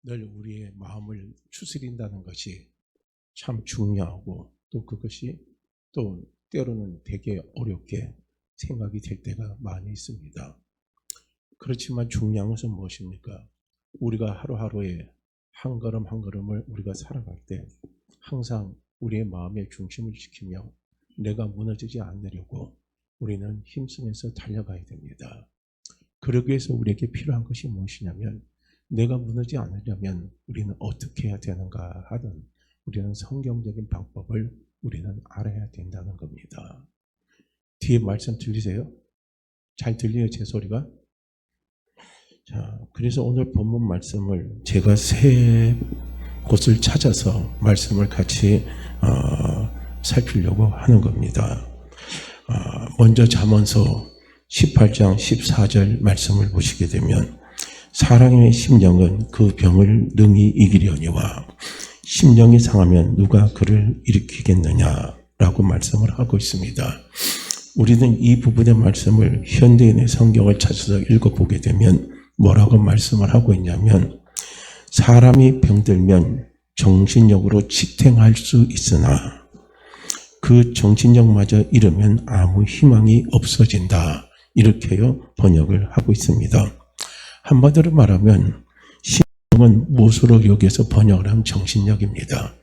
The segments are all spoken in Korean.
늘 우리의 마음을 추스린다는 것이 참 중요하고 또 그것이 또 때로는 되게 어렵게 생각이 될 때가 많이 있습니다. 그렇지만 중요한 것은 무엇입니까? 우리가 하루하루에 한 걸음 한 걸음을 우리가 살아갈 때 항상 우리의 마음의 중심을 지키며 내가 무너지지 않으려고 우리는 힘쓰면서 달려가야 됩니다. 그러기 위해서 우리에게 필요한 것이 무엇이냐면 내가 무너지지 않으려면 우리는 어떻게 해야 되는가 하는 우리는 성경적인 방법을 우리는 알아야 된다는 겁니다. 뒤에 말씀 들리세요? 잘 들려요, 제 소리가? 자, 그래서 오늘 본문 말씀을 제가 세 곳을 찾아서 말씀을 같이 살피려고 하는 겁니다. 먼저 잠언서 18장 14절 말씀을 보시게 되면 사람의 심령은 그 병을 능히 이기려니와 심령이 상하면 누가 그를 일으키겠느냐라고 말씀을 하고 있습니다. 우리는 이 부분의 말씀을 현대인의 성경을 찾아서 읽어보게 되면 뭐라고 말씀을 하고 있냐면 사람이 병들면 정신력으로 지탱할 수 있으나 그 정신력마저 잃으면 아무 희망이 없어진다. 이렇게요 번역을 하고 있습니다. 한마디로 말하면 심령은 무엇으로 여기서 번역을 하면 정신력입니다.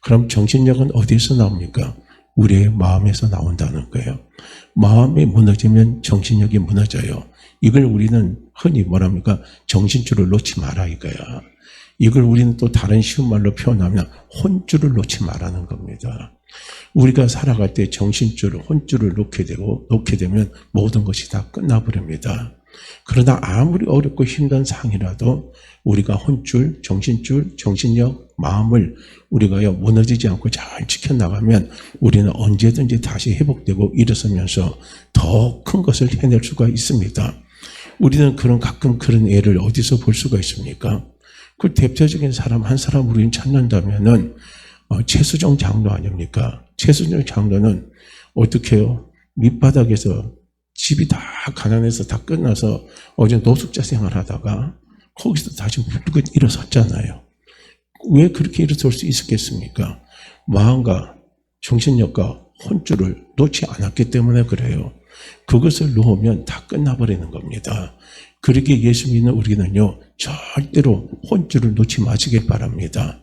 그럼 정신력은 어디서 나옵니까? 우리의 마음에서 나온다는 거예요. 마음이 무너지면 정신력이 무너져요. 이걸 우리는 흔히 뭐랍니까? 정신줄을 놓지 마라 이거야. 이걸 우리는 또 다른 쉬운 말로 표현하면 혼줄을 놓지 말라는 겁니다. 우리가 살아갈 때 정신줄을, 혼줄을 놓게 되면 모든 것이 다 끝나버립니다. 그러나 아무리 어렵고 힘든 상황이라도 우리가 혼줄, 정신줄, 정신력, 마음을 우리가 무너지지 않고 잘 지켜나가면 우리는 언제든지 다시 회복되고 일어서면서 더 큰 것을 해낼 수가 있습니다. 우리는 가끔 그런 예를 어디서 볼 수가 있습니까? 그 대표적인 사람 한 사람 우리는 찾는다면은 최수종 장로 아닙니까? 최수종 장로는 어떻게 해요? 밑바닥에서 집이 다 가난해서 다 끝나서 어제 노숙자 생활하다가 거기서 다시 물건 일어섰잖아요. 왜 그렇게 일어설 수 있었겠습니까? 마음과 정신력과 혼줄을 놓지 않았기 때문에 그래요. 그것을 놓으면 다 끝나버리는 겁니다. 그렇게 예수 믿는 우리는요 절대로 혼줄을 놓지 마시길 바랍니다.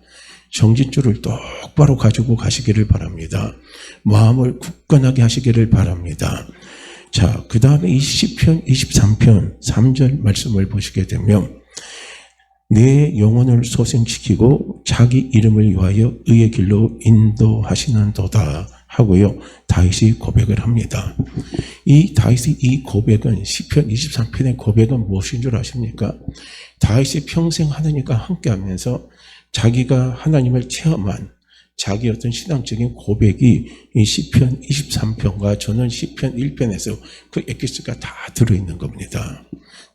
정신줄을 똑바로 가지고 가시기를 바랍니다. 마음을 굳건하게 하시기를 바랍니다. 자, 그 다음에 이 시편 23편 3절 말씀을 보시게 되면 내 영혼을 소생시키고 자기 이름을 위하여 의의 길로 인도하시는도다 하고요. 다윗이 고백을 합니다. 이 다윗의 이 고백은 시편 23편의 고백은 무엇인 줄 아십니까? 다윗이 평생 하나님과 함께하면서 자기가 하나님을 체험한 자기 어떤 신앙적인 고백이 이 시편 23편과 저는 시편 1편에서 그 엑기스가 다 들어있는 겁니다.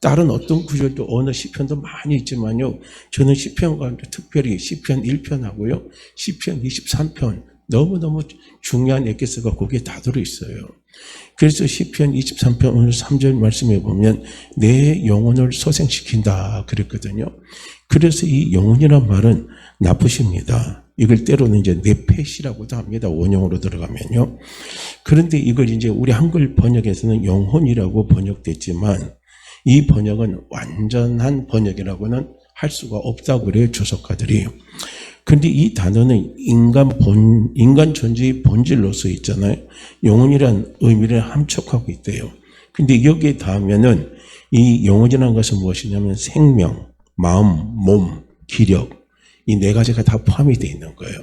다른 어떤 구절도 어느 시편도 많이 있지만요. 저는 시편과 특별히 시편 1편하고요. 시편 23편 너무너무 중요한 엑기스가 거기에 다 들어있어요. 그래서 시편 23편 오늘 3절 말씀에 보면 내 영혼을 소생시킨다 그랬거든요. 그래서 이 영혼이란 말은 나쁘십니다. 이걸 때로는 이제 네펫이라고도 합니다. 원형으로 들어가면요. 그런데 이걸 이제 우리 한글 번역에서는 영혼이라고 번역됐지만 이 번역은 완전한 번역이라고는 할 수가 없다고 그래요. 주석가들이. 근데 이 단어는 인간 존재의 본질로서 있잖아요. 영혼이란 의미를 함축하고 있대요. 근데 여기에 닿으면은 이 영혼이라는 것은 무엇이냐면 생명, 마음, 몸, 기력 이 네 가지가 다 포함이 되어 있는 거예요.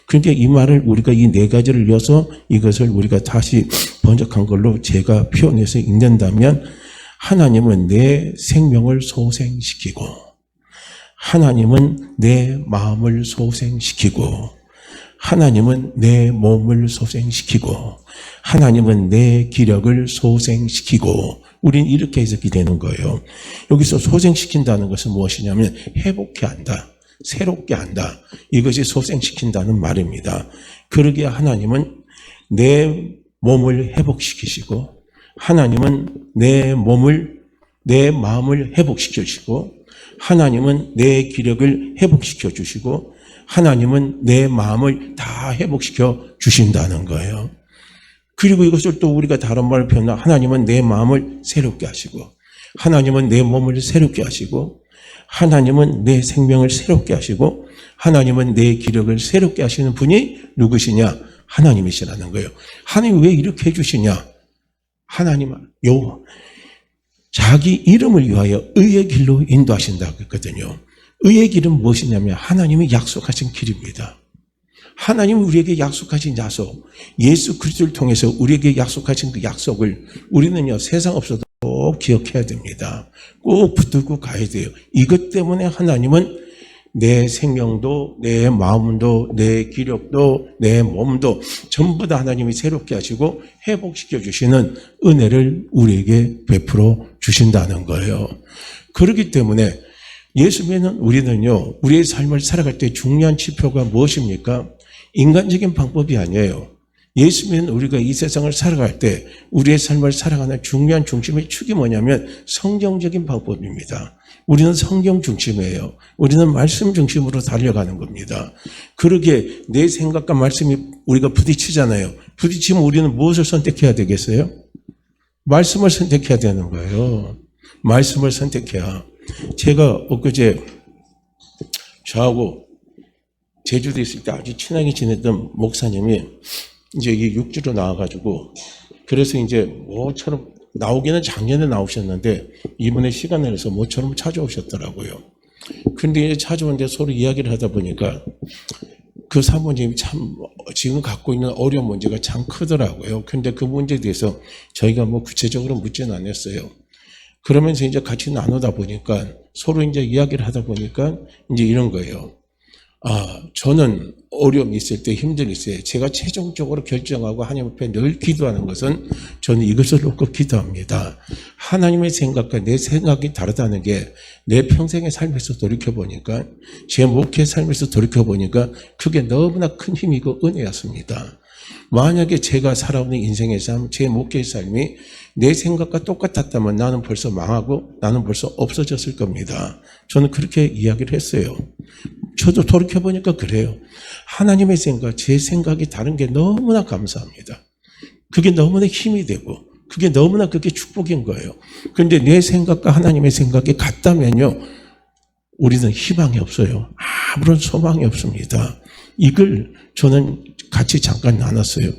그러니까 이 말을 우리가 이 네 가지를 이어서 이것을 우리가 다시 번역한 걸로 제가 표현해서 읽는다면 하나님은 내 생명을 소생시키고 하나님은 내 마음을 소생시키고 하나님은 내 몸을 소생시키고 하나님은 내 기력을 소생시키고 우린 이렇게 해석이 되는 거예요. 여기서 소생시킨다는 것은 무엇이냐면 회복케 한다. 새롭게 한다. 이것이 소생시킨다는 말입니다. 그러기에 하나님은 내 몸을 회복시키시고 하나님은 내 마음을 회복시키시고 하나님은 내 기력을 회복시켜 주시고 하나님은 내 마음을 다 회복시켜 주신다는 거예요. 그리고 이것을 또 우리가 다른 말로 표현하면 하나님은 내 마음을 새롭게 하시고 하나님은 내 몸을 새롭게 하시고 하나님은 내 생명을 새롭게 하시고 하나님은 내 기력을 새롭게 하시는 분이 누구시냐? 하나님이시라는 거예요. 하나님 왜 이렇게 해주시냐? 하나님은 자기 이름을 위하여 의의 길로 인도하신다고 했거든요. 의의 길은 무엇이냐면 하나님이 약속하신 길입니다. 하나님은 우리에게 약속하신 약속, 예수 그리스도를 통해서 우리에게 약속하신 그 약속을 우리는요 세상 없어도 꼭 기억해야 됩니다. 꼭 붙들고 가야 돼요. 이것 때문에 하나님은 내 생명도 내 마음도 내 기력도 내 몸도 전부 다 하나님이 새롭게 하시고 회복시켜 주시는 은혜를 우리에게 베풀어 주신다는 거예요. 그렇기 때문에 예수 믿는 우리는요 우리의 삶을 살아갈 때 중요한 지표가 무엇입니까? 인간적인 방법이 아니에요. 예수 믿는 우리가 이 세상을 살아갈 때 우리의 삶을 살아가는 중요한 중심의 축이 뭐냐면 성경적인 방법입니다. 우리는 성경 중심이에요. 우리는 말씀 중심으로 달려가는 겁니다. 그러기에 내 생각과 말씀이 우리가 부딪히잖아요. 부딪히면 우리는 무엇을 선택해야 되겠어요? 말씀을 선택해야 되는 거예요. 말씀을 선택해야. 제가 엊그제 저하고 제주도에 있을 때 아주 친하게 지냈던 목사님이 이제 이 육지로 나와가지고 그래서 이제 모처럼 나오기는 작년에 나오셨는데 이번에 시간을 내서 모처럼 찾아오셨더라고요. 그런데 이제 찾아오는데 서로 이야기를 하다 보니까 그 사모님이 참 지금 갖고 있는 어려운 문제가 참 크더라고요. 그런데 그 문제에 대해서 저희가 뭐 구체적으로 묻지는 않았어요. 그러면서 이제 같이 나누다 보니까 서로 이제 이야기를 하다 보니까 이제 이런 거예요. 저는 어려움이 있을 때 힘들이 있어요. 제가 최종적으로 결정하고 하나님 앞에 늘 기도하는 것은 저는 이것을 놓고 기도합니다. 하나님의 생각과 내 생각이 다르다는 게 내 평생의 삶에서 돌이켜보니까 제 목회 삶에서 돌이켜보니까 그게 너무나 큰 힘이고 은혜였습니다. 만약에 제가 살아오는 인생의 삶, 제 목회의 삶이 내 생각과 똑같았다면 나는 벌써 망하고 나는 벌써 없어졌을 겁니다. 저는 그렇게 이야기를 했어요. 저도 돌이켜보니까 그래요. 하나님의 생각, 제 생각이 다른 게 너무나 감사합니다. 그게 너무나 힘이 되고 그게 너무나 그게 축복인 거예요. 그런데 내 생각과 하나님의 생각이 같다면요. 우리는 희망이 없어요. 아무런 소망이 없습니다. 이걸 저는 같이 잠깐 나눴어요.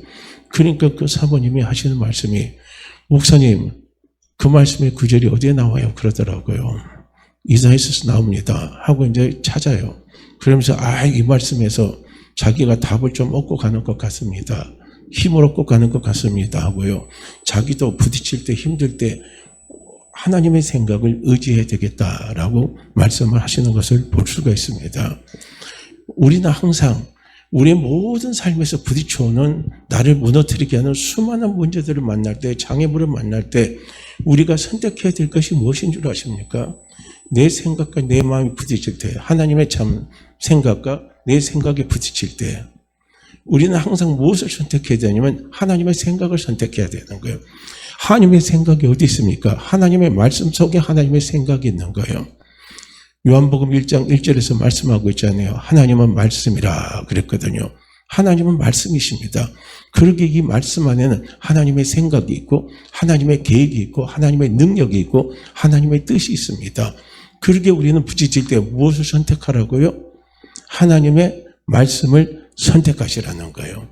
그러니까 그 사모님이 하시는 말씀이 목사님 그 말씀의 구절이 어디에 나와요? 그러더라고요. 이사야서에서 나옵니다. 하고 이제 찾아요. 그러면서 이 말씀에서 자기가 답을 좀 얻고 가는 것 같습니다. 힘을 얻고 가는 것 같습니다 하고요. 자기도 부딪힐 때 힘들 때 하나님의 생각을 의지해야 되겠다라고 말씀을 하시는 것을 볼 수가 있습니다. 우리는 항상 우리의 모든 삶에서 부딪혀오는 나를 무너뜨리게 하는 수많은 문제들을 만날 때, 장애물을 만날 때 우리가 선택해야 될 것이 무엇인 줄 아십니까? 내 생각과 내 마음이 부딪힐 때, 하나님의 참 생각과 내 생각이 부딪힐 때 우리는 항상 무엇을 선택해야 되냐면 하나님의 생각을 선택해야 되는 거예요. 하나님의 생각이 어디 있습니까? 하나님의 말씀 속에 하나님의 생각이 있는 거예요. 요한복음 1장 1절에서 말씀하고 있잖아요. 하나님은 말씀이라 그랬거든요. 하나님은 말씀이십니다. 그러기에 이 말씀 안에는 하나님의 생각이 있고 하나님의 계획이 있고 하나님의 능력이 있고 하나님의 뜻이 있습니다. 그러기에 우리는 부딪힐 때 무엇을 선택하라고요? 하나님의 말씀을 선택하시라는 거예요.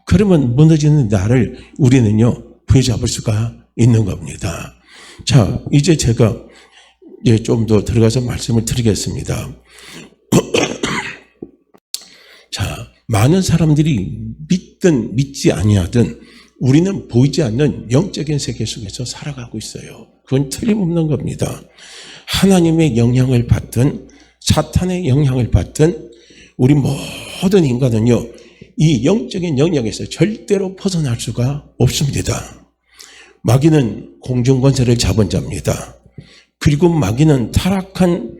그러면 무너지는 나를 우리는요 부여잡을 수가 있는 겁니다. 자, 이제 제가 좀 더 들어가서 말씀을 드리겠습니다. 자, 많은 사람들이 믿든 믿지 아니하든 우리는 보이지 않는 영적인 세계 속에서 살아가고 있어요. 그건 틀림없는 겁니다. 하나님의 영향을 받든 사탄의 영향을 받든 우리 모든 인간은요 이 영적인 영역에서 절대로 벗어날 수가 없습니다. 마귀는 공중권세를 잡은 자입니다. 그리고 마귀는 타락한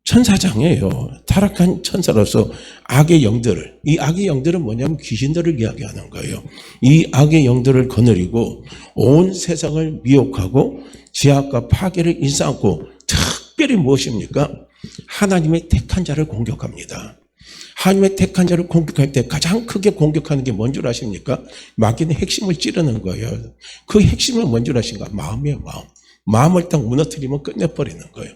천사장이에요. 타락한 천사로서 악의 영들을, 이 악의 영들은 뭐냐면 귀신들을 이야기하는 거예요. 이 악의 영들을 거느리고 온 세상을 미혹하고 제약과 파괴를 일삼고 특별히 무엇입니까? 하나님의 택한 자를 공격합니다. 하나님의 택한 자를 공격할 때 가장 크게 공격하는 게 뭔 줄 아십니까? 마귀는 핵심을 찌르는 거예요. 그 핵심은 뭔 줄 아십니까? 마음이에요, 마음. 마음을 딱 무너뜨리면 끝내버리는 거예요.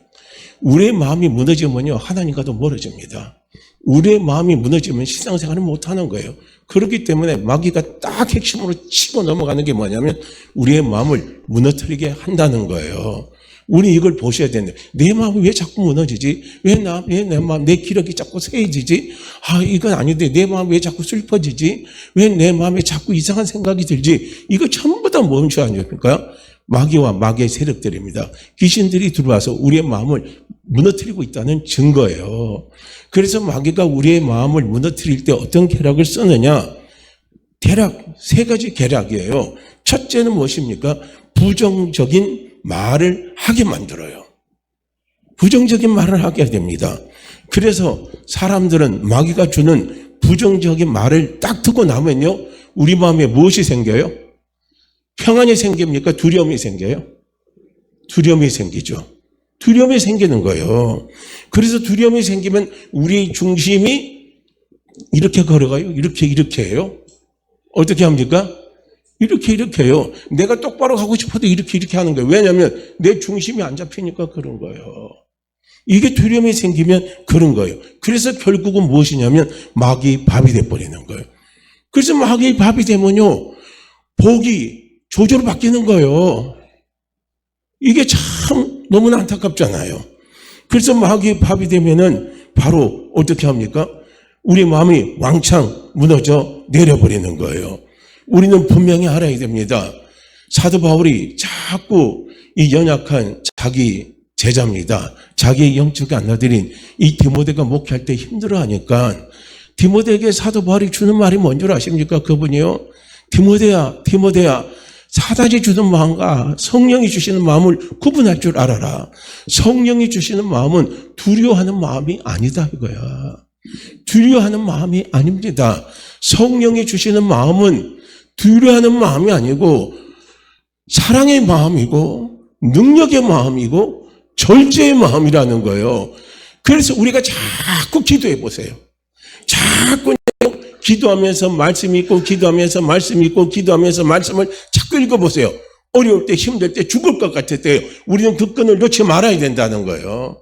우리의 마음이 무너지면요, 하나님과도 멀어집니다. 우리의 마음이 무너지면 신앙생활을 못하는 거예요. 그렇기 때문에 마귀가 딱 핵심으로 치고 넘어가는 게 뭐냐면 우리의 마음을 무너뜨리게 한다는 거예요. 우리 이걸 보셔야 되는데, 내 마음이 왜 자꾸 무너지지? 왜 내 마음, 내 기력이 자꾸 쇠해지지? 이건 아닌데, 내 마음이 왜 자꾸 슬퍼지지? 왜 내 마음에 자꾸 이상한 생각이 들지? 이거 전부 다 뭔지 아닙니까? 마귀와 마귀의 세력들입니다. 귀신들이 들어와서 우리의 마음을 무너뜨리고 있다는 증거예요. 그래서 마귀가 우리의 마음을 무너뜨릴 때 어떤 계략을 쓰느냐? 대략 세 가지 계략이에요. 첫째는 무엇입니까? 부정적인 말을 하게 만들어요. 부정적인 말을 하게 됩니다. 그래서 사람들은 마귀가 주는 부정적인 말을 딱 듣고 나면요, 우리 마음에 무엇이 생겨요? 평안이 생깁니까? 두려움이 생겨요? 두려움이 생기죠. 두려움이 생기는 거예요. 그래서 두려움이 생기면 우리 중심이 이렇게 걸어가요? 이렇게 해요? 어떻게 합니까? 이렇게 해요. 내가 똑바로 가고 싶어도 이렇게 하는 거예요. 왜냐하면 내 중심이 안 잡히니까 그런 거예요. 이게 두려움이 생기면 그런 거예요. 그래서 결국은 무엇이냐면 마귀의 밥이 돼버리는 거예요. 그래서 마귀의 밥이 되면요, 복이 조조로 바뀌는 거예요. 이게 참 너무나 안타깝잖아요. 그래서 마귀의 밥이 되면은 바로 어떻게 합니까? 우리 마음이 왕창 무너져 내려버리는 거예요. 우리는 분명히 알아야 됩니다. 사도 바울이 자꾸 이 연약한 자기 제자입니다. 자기의 영적 안나들인 이 디모데가 목회할 때 힘들어하니까 디모데에게 사도 바울이 주는 말이 뭔 줄 아십니까? 그분이요, 디모데야, 사단이 주는 마음과 성령이 주시는 마음을 구분할 줄 알아라. 성령이 주시는 마음은 두려워하는 마음이 아니다 이거야. 두려워하는 마음이 아닙니다. 성령이 주시는 마음은 두려워하는 마음이 아니고 사랑의 마음이고 능력의 마음이고 절제의 마음이라는 거예요. 그래서 우리가 자꾸 기도해 보세요. 자꾸 기도하면서 말씀이 있고 기도하면서 말씀이 있고 기도하면서 말씀을 자꾸 읽어보세요. 어려울 때, 힘들 때, 죽을 것 같을 때 우리는 그 끈을 놓지 말아야 된다는 거예요.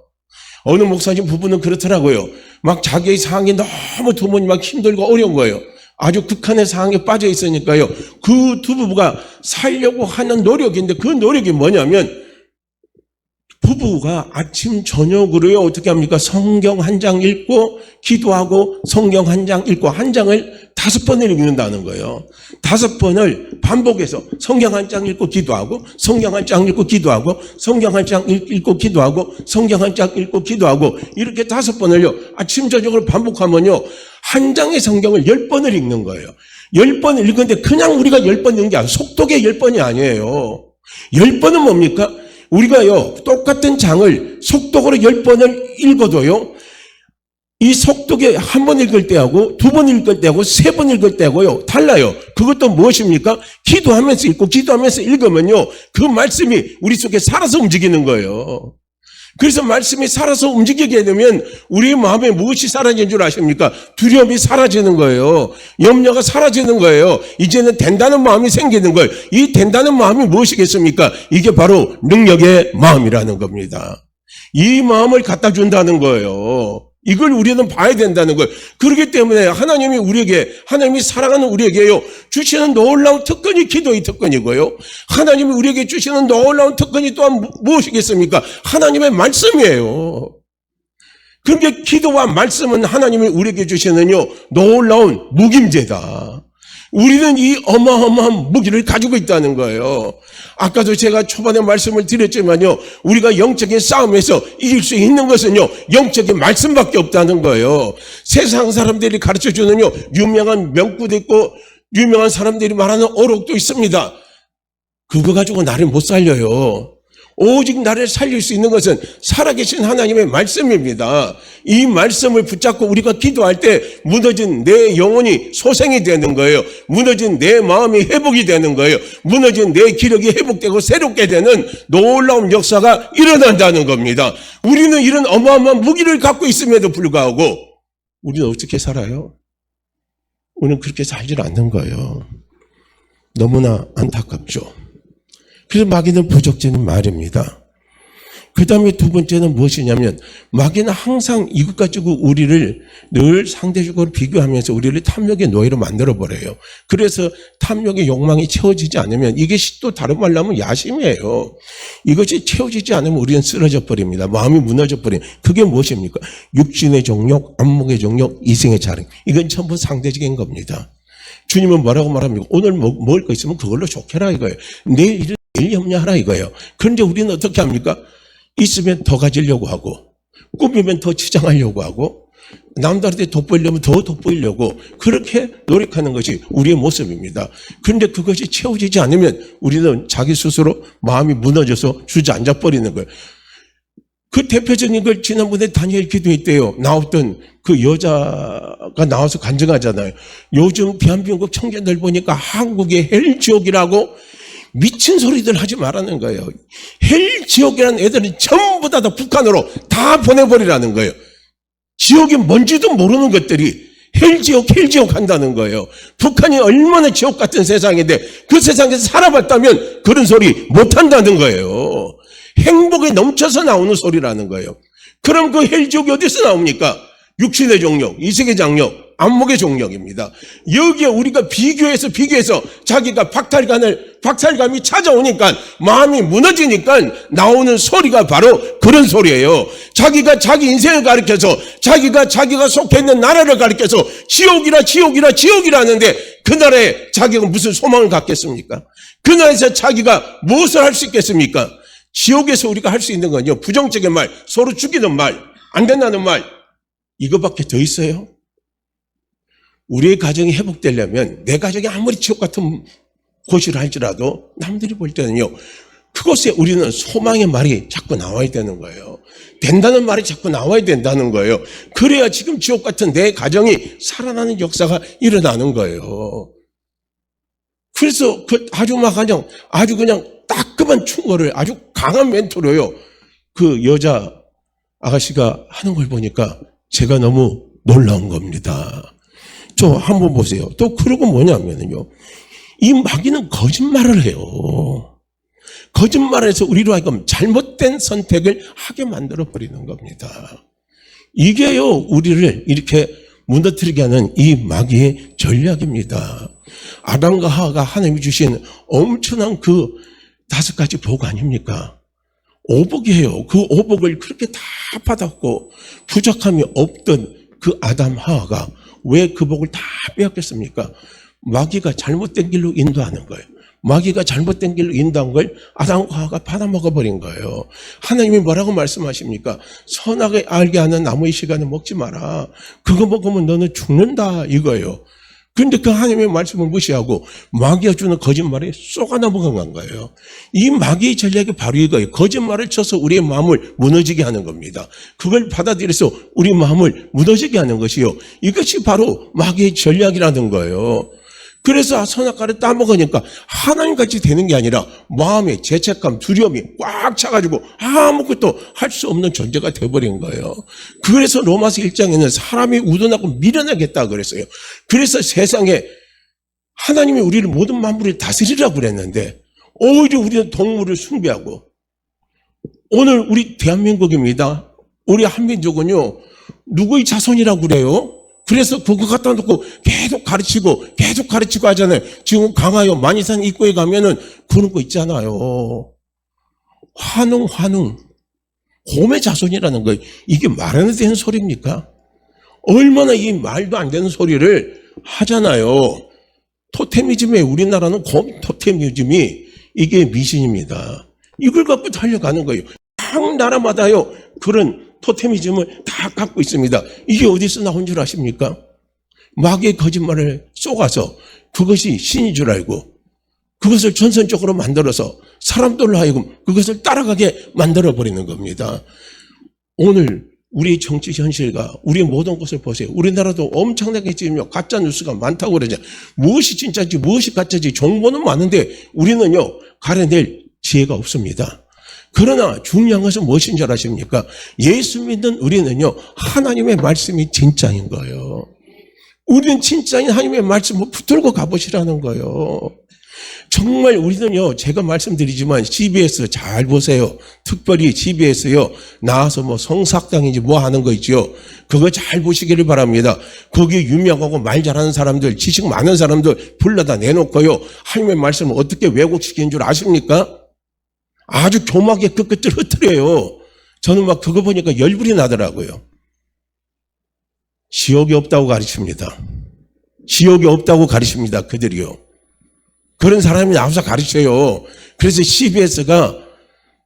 어느 목사님 부부는 그렇더라고요. 막 자기의 상황이 너무 도무지 막 힘들고 어려운 거예요. 아주 극한의 상황에 빠져 있으니까요, 그 두 부부가 살려고 하는 노력인데 그 노력이 뭐냐면 부부가 아침 저녁으로요 어떻게 합니까? 성경 한 장 읽고 기도하고 성경 한 장 읽고 한 장을 5번을 읽는다는 거예요. 5번을 반복해서 성경 한 장 읽고 기도하고 성경 한 장 읽고 기도하고 성경 한 장 읽고 기도하고 성경 한 장 읽고 기도하고 이렇게 5번을요 아침 저녁으로 반복하면요 한 장의 성경을 10번을 읽는 거예요. 10번을 읽는데 그냥 우리가 10번 읽는 게 아니라 속독의 10번이 아니에요. 10번은 뭡니까? 우리가요 똑같은 장을 속독으로 10번을 읽어도요 이 속독에 한 번 읽을 때하고 2번 읽을 때하고 3번 읽을 때하고요 달라요. 그것도 무엇입니까? 기도하면서 읽고 기도하면서 읽으면요 그 말씀이 우리 속에 살아서 움직이는 거예요. 그래서 말씀이 살아서 움직이게 되면 우리 마음에 무엇이 사라지는 줄 아십니까? 두려움이 사라지는 거예요. 염려가 사라지는 거예요. 이제는 된다는 마음이 생기는 거예요. 이 된다는 마음이 무엇이겠습니까? 이게 바로 능력의 마음이라는 겁니다. 이 마음을 갖다 준다는 거예요. 이걸 우리는 봐야 된다는 거예요. 그렇기 때문에 하나님이 사랑하는 우리에게요 주시는 놀라운 특권이 기도의 특권이고요, 하나님이 우리에게 주시는 놀라운 특권이 또한 무엇이겠습니까? 하나님의 말씀이에요. 그런데 기도와 말씀은 하나님이 우리에게 주시는요 놀라운 무김제다. 우리는 이 어마어마한 무기를 가지고 있다는 거예요. 아까도 제가 초반에 말씀을 드렸지만요, 우리가 영적인 싸움에서 이길 수 있는 것은요 영적인 말씀밖에 없다는 거예요. 세상 사람들이 가르쳐주는요 유명한 명구도 있고 유명한 사람들이 말하는 어록도 있습니다. 그거 가지고 나를 못 살려요. 오직 나를 살릴 수 있는 것은 살아계신 하나님의 말씀입니다. 이 말씀을 붙잡고 우리가 기도할 때 무너진 내 영혼이 소생이 되는 거예요. 무너진 내 마음이 회복이 되는 거예요. 무너진 내 기력이 회복되고 새롭게 되는 놀라운 역사가 일어난다는 겁니다. 우리는 이런 어마어마한 무기를 갖고 있음에도 불구하고 우리는 어떻게 살아요? 우리는 그렇게 살질 않는 거예요. 너무나 안타깝죠. 그래서 마귀는 부적절한 말입니다. 그 다음에 두 번째는 무엇이냐면 마귀는 항상 이것 가지고 우리를 늘 상대적으로 비교하면서 우리를 탐욕의 노예로 만들어버려요. 그래서 탐욕의 욕망이 채워지지 않으면 이게 또 다른 말로 하면 야심이에요. 이것이 채워지지 않으면 우리는 쓰러져 버립니다. 마음이 무너져 버립니다. 그게 무엇입니까? 육신의 정욕, 안목의 정욕, 이생의 자랑. 이건 전부 상대적인 겁니다. 주님은 뭐라고 말합니까? 오늘 먹을 거 있으면 그걸로 좋게라 이거예요. 내일 염려하라 이거예요. 그런데 우리는 어떻게 합니까? 있으면 더 가지려고 하고, 꾸미면 더 치장하려고 하고, 남들한테 돋보이려면 더 돋보이려고 그렇게 노력하는 것이 우리의 모습입니다. 그런데 그것이 채워지지 않으면 우리는 자기 스스로 마음이 무너져서 주저앉아 버리는 거예요. 그 대표적인 걸 지난번에 다니엘 기도회 때요. 나왔던 그 여자가 나와서 간증하잖아요. 요즘 대한민국 청년들 보니까 한국의 헬지옥이라고 미친 소리들 하지 말라는 거예요. 헬지옥이라는 애들은 전부 다 북한으로 다 보내버리라는 거예요. 지옥이 뭔지도 모르는 것들이 헬지옥 한다는 거예요. 북한이 얼마나 지옥 같은 세상인데 그 세상에서 살아봤다면 그런 소리 못한다는 거예요. 행복에 넘쳐서 나오는 소리라는 거예요. 그럼 그 헬지옥이 어디서 나옵니까? 육신의 종력, 이색의 장력, 안목의 종력입니다. 여기에 우리가 비교해서 자기가 박탈감이 찾아오니까 마음이 무너지니까 나오는 소리가 바로 그런 소리예요. 자기가 자기 인생을 가리켜서 자기가 속해 있는 나라를 가리켜서 지옥이라 하는데 그 나라에 자기가 무슨 소망을 갖겠습니까? 그 나라에서 자기가 무엇을 할 수 있겠습니까? 지옥에서 우리가 할 수 있는 건요, 부정적인 말, 서로 죽이는 말, 안 된다는 말, 이거밖에 더 있어요? 우리의 가정이 회복되려면 내 가정이 아무리 지옥 같은 곳이라 할지라도 남들이 볼 때는요, 그곳에 우리는 소망의 말이 자꾸 나와야 되는 거예요. 된다는 말이 자꾸 나와야 된다는 거예요. 그래야 지금 지옥 같은 내 가정이 살아나는 역사가 일어나는 거예요. 그래서 아주 그냥 따끔한 충고를 아주 강한 멘토로요, 그 여자 아가씨가 하는 걸 보니까 제가 너무 놀라운 겁니다. 저 한번 보세요. 또 그러고 뭐냐면요, 이 마귀는 거짓말을 해요. 거짓말을 해서 우리로 하여금 잘못된 선택을 하게 만들어 버리는 겁니다. 이게요, 우리를 이렇게 무너뜨리게 하는 이 마귀의 전략입니다. 아담과 하와가 하나님이 주신 엄청난 그 5가지 복 아닙니까? 오복이에요. 그 오복을 그렇게 다 받았고 부족함이 없던 그 아담 하와가 왜 그 복을 다 빼앗겼습니까? 마귀가 잘못된 길로 인도하는 거예요. 마귀가 잘못된 길로 인도한 걸 아담과 하와가 받아먹어버린 거예요. 하나님이 뭐라고 말씀하십니까? 선악을 알게 하는 나무의 시간에 먹지 마라. 그거 먹으면 너는 죽는다 이거예요. 그런데 그 하나님의 말씀을 무시하고 마귀가 주는 거짓말에 쏘가 넘어간 거예요. 이 마귀의 전략이 바로 이거예요. 거짓말을 쳐서 우리의 마음을 무너지게 하는 겁니다. 그걸 받아들여서 우리 마음을 무너지게 하는 것이요, 이것이 바로 마귀의 전략이라는 거예요. 그래서 선악과를 따먹으니까 하나님같이 되는 게 아니라 마음에 죄책감, 두려움이 꽉 차가지고 아무것도 할 수 없는 존재가 되어버린 거예요. 그래서 로마서 1장에는 사람이 우둔하고 미련하겠다 그랬어요. 그래서 세상에 하나님이 우리를 모든 만물을 다스리라고 그랬는데 오히려 우리는 동물을 숭배하고, 오늘 우리 대한민국입니다. 우리 한민족은요, 누구의 자손이라고 그래요? 그래서 그거 갖다 놓고 계속 가르치고 하잖아요. 지금 강화요 만이산 입구에 가면은 그런 거 있잖아요. 환웅 곰의 자손이라는 거, 이게 말해도 되는 소리입니까? 얼마나 이 말도 안 되는 소리를 하잖아요. 토테미즘에 우리나라는 곰 토테미즘이 이게 미신입니다. 이걸 갖고 달려가는 거예요. 각 나라마다요 그런 토테미즘을 다 갖고 있습니다. 이게 어디서 나온 줄 아십니까? 마귀의 거짓말을 쏘가서 그것이 신인 줄 알고 그것을 전선적으로 만들어서 사람들로 하여금 그것을 따라가게 만들어버리는 겁니다. 오늘 우리 정치 현실과 우리 모든 것을 보세요. 우리나라도 엄청나게 지금 가짜 뉴스가 많다고 그러죠. 무엇이 진짜인지 무엇이 가짜인지 정보는 많은데 우리는요 가려낼 지혜가 없습니다. 그러나 중요한 것은 무엇인 줄 아십니까? 예수 믿는 우리는요 하나님의 말씀이 진짜인 거예요. 우리는 진짜인 하나님의 말씀을 붙들고 가보시라는 거예요. 정말 우리는요, 제가 말씀드리지만 CBS 잘 보세요. 특별히 CBS요, 나와서 뭐 성사학당인지 뭐 하는 거 있죠. 그거 잘 보시기를 바랍니다. 거기 유명하고 말 잘하는 사람들, 지식 많은 사람들 불러다 내놓고요, 하나님의 말씀을 어떻게 왜곡시키는 줄 아십니까? 아주 교막에 그 끝을 흐트려요. 저는 막 그거 보니까 열불이 나더라고요. 지옥이 없다고 가르칩니다. 지옥이 없다고 가르칩니다. 그들이요. 그런 사람이 나와서 가르쳐요. 그래서 CBS가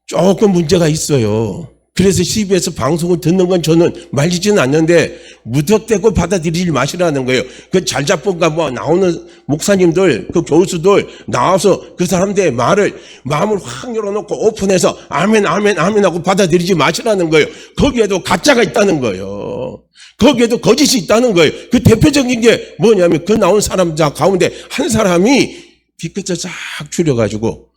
조금 문제가 있어요. 그래서 CBS 방송을 듣는 건 저는 말리지는 않는데 무턱대고 받아들이지 마시라는 거예요. 그 잘자본가 뭐 나오는 목사님들, 그 교수들 나와서 그 사람들의 말을 마음을 확 열어놓고 오픈해서 아멘 아멘 아멘 하고 받아들이지 마시라는 거예요. 거기에도 가짜가 있다는 거예요. 거기에도 거짓이 있다는 거예요. 그 대표적인 게 뭐냐면 그 나온 사람들 가운데 한 사람이 뒤끝을 싹 줄여가지고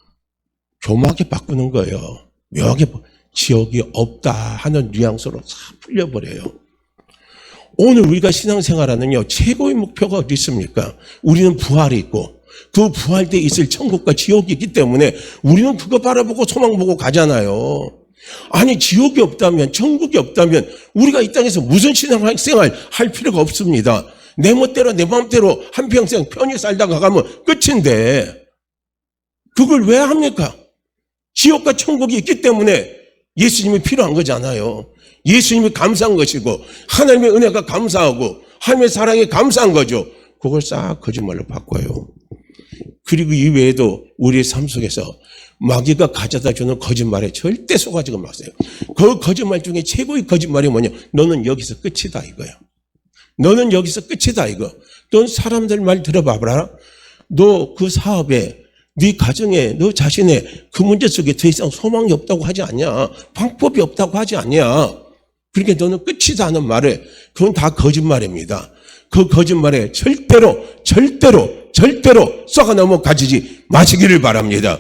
교막에 바꾸는 거예요. 묘하게 지옥이 없다 하는 뉘앙스로 싹 풀려버려요. 오늘 우리가 신앙생활하는요 최고의 목표가 어디 있습니까? 우리는 부활이 있고 그 부활 때 있을 천국과 지옥이 있기 때문에 우리는 그거 바라보고 소망 보고 가잖아요. 아니 지옥이 없다면 천국이 없다면 우리가 이 땅에서 무슨 신앙생활 할 필요가 없습니다. 내 멋대로 내 마음대로 한평생 편히 살다가 가면 끝인데 그걸 왜 합니까? 지옥과 천국이 있기 때문에 예수님이 필요한 거잖아요. 예수님이 감사한 것이고 하나님의 은혜가 감사하고 하나님의 사랑이 감사한 거죠. 그걸 싹 거짓말로 바꿔요. 그리고 이외에도 우리의 삶 속에서 마귀가 가져다 주는 거짓말에 절대 속아지고 마세요. 그 거짓말 중에 최고의 거짓말이 뭐냐? 너는 여기서 끝이다 이거야. 너는 여기서 끝이다 이거. 넌 사람들 말 들어봐봐라. 너 그 사업에, 네 가정에, 너 자신의 그 문제 속에 더 이상 소망이 없다고 하지 않냐. 방법이 없다고 하지 않냐. 그러니까 너는 끝이다 하는 말에 그건 다 거짓말입니다. 그 거짓말에 절대로 썩어 넘어가지 마시기를 바랍니다.